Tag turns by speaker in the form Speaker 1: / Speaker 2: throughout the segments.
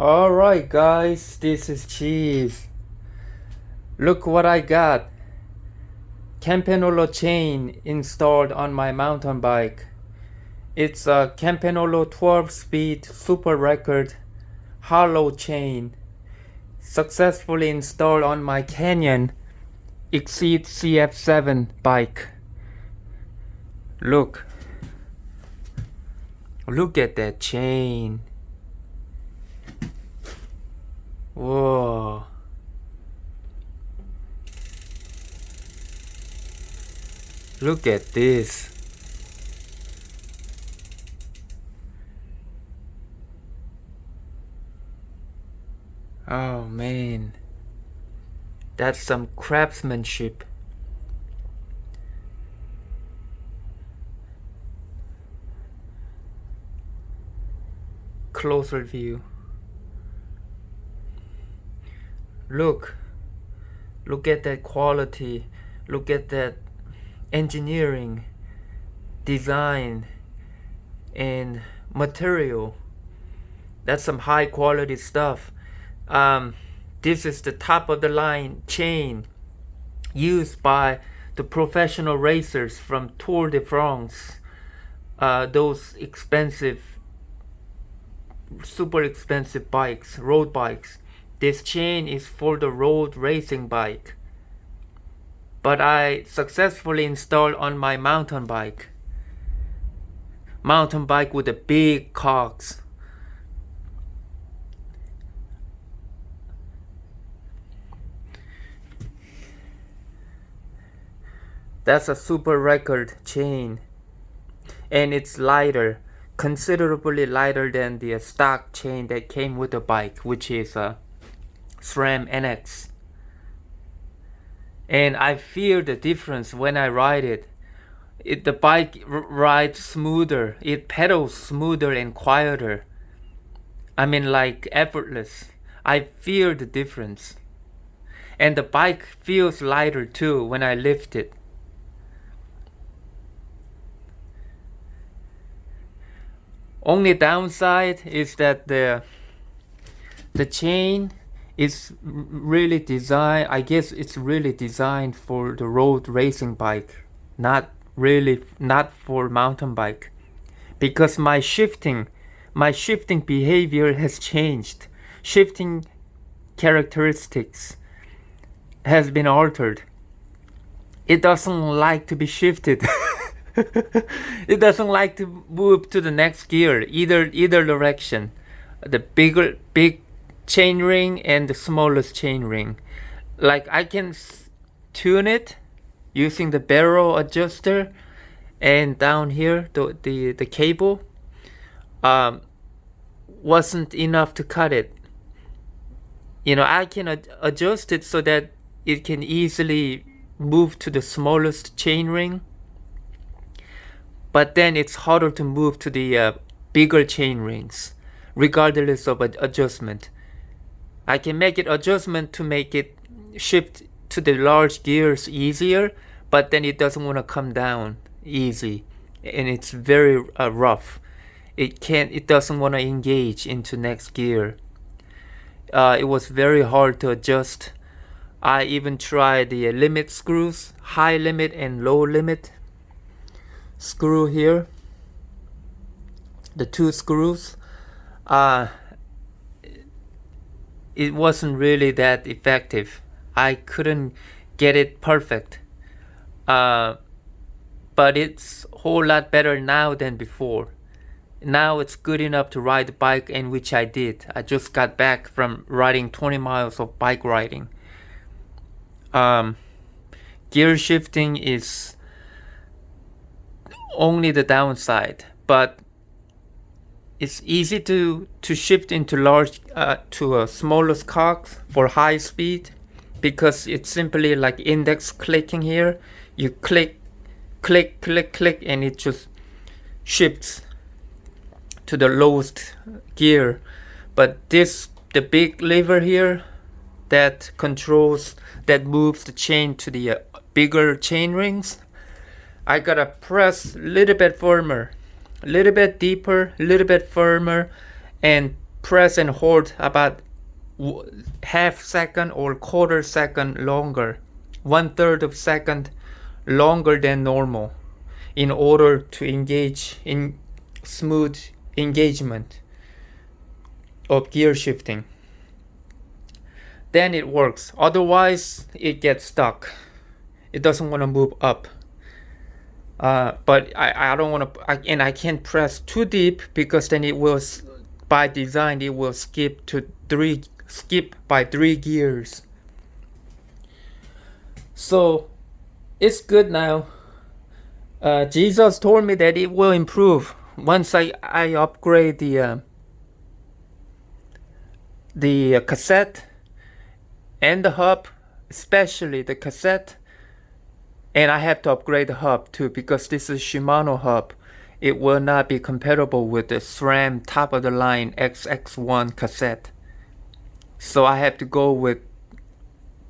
Speaker 1: Alright guys, this is Cheese. Look what I got. Campagnolo chain installed on my mountain bike. It's a Campagnolo 12-speed super record hollow chain successfully installed on my Canyon Exceed CF7 bike. Look at that chain. Whoa. Look at this. Oh man. That's some craftsmanship. Closer view. Look at that quality. Look at that engineering, design, and material. That's some high quality stuff. This is the top of the line chain used by the professional racers from Tour de France. Those expensive, super expensive bikes, road bikes. This chain is for the road racing bike, but I successfully installed on my mountain bike with the big cogs. That's a super record chain, and it's lighter, considerably lighter than the stock chain that came with the bike, which is a SRAM NX. And I feel the difference when I ride it. The bike rides smoother, it pedals smoother and quieter. I mean, like effortless. I feel the difference. And the bike feels lighter too when I lift it. Only downside is that the chain is really designed, I guess it's really designed for the road racing bike, not for mountain bike, because my shifting behavior has changed. Shifting characteristics has been altered. It doesn't like to be shifted. It doesn't like to move to the next gear, either direction. The big chain ring and the smallest chain ring. Like I can tune it using the barrel adjuster, and down here the cable wasn't enough to cut it. I can adjust it so that it can easily move to the smallest chain ring, but then it's harder to move to the bigger chain rings regardless of adjustment. I can make it adjustment to make it shift to the large gears easier, but then it doesn't want to come down easy, and it's very rough. It doesn't want to engage into next gear. It was very hard to adjust. I even tried the limit screws, high limit and low limit screw here, the two screws. It wasn't really that effective. I couldn't get it perfect. But it's a whole lot better now than before. Now it's good enough to ride the bike, and which I did. I just got back from riding 20 miles of bike riding. Gear shifting is only the downside, but it's easy to shift into to smallest cogs for high speed, because it's simply like index clicking here. You click, and it just shifts to the lowest gear. But the big lever here that moves the chain to the bigger chain rings, I gotta press a little bit firmer, a little bit deeper, a little bit firmer, and press and hold about half second or quarter second longer, 1/3 of second longer than normal, in order to engage in smooth engagement of gear shifting. Then it works. Otherwise, it gets stuck. It doesn't want to move up. But I don't want to, and I can't press too deep, because then it will, by design, it will skip by 3 gears. So it's good now. Jesus told me that it will improve once I upgrade the cassette and the hub, especially the cassette. And I have to upgrade the hub too, because this is Shimano hub. It will not be compatible with the SRAM top of the line XX1 cassette. So I have to go with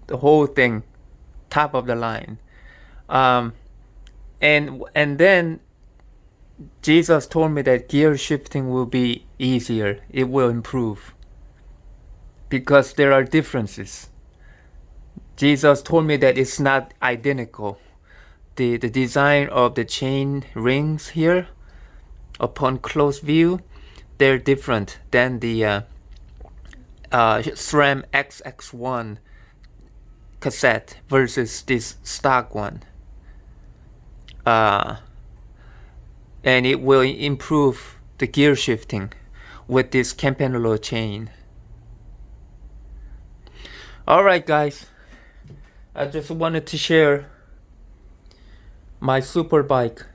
Speaker 1: the whole thing, top of the line. And then Jesus told me that gear shifting will be easier. It will improve, because there are differences. Jesus told me that it's not identical. The design of the chain rings here, upon close view, they're different than the SRAM XX1 cassette versus this stock one. And it will improve the gear shifting with this Campagnolo chain. Alright guys, I just wanted to share my super bike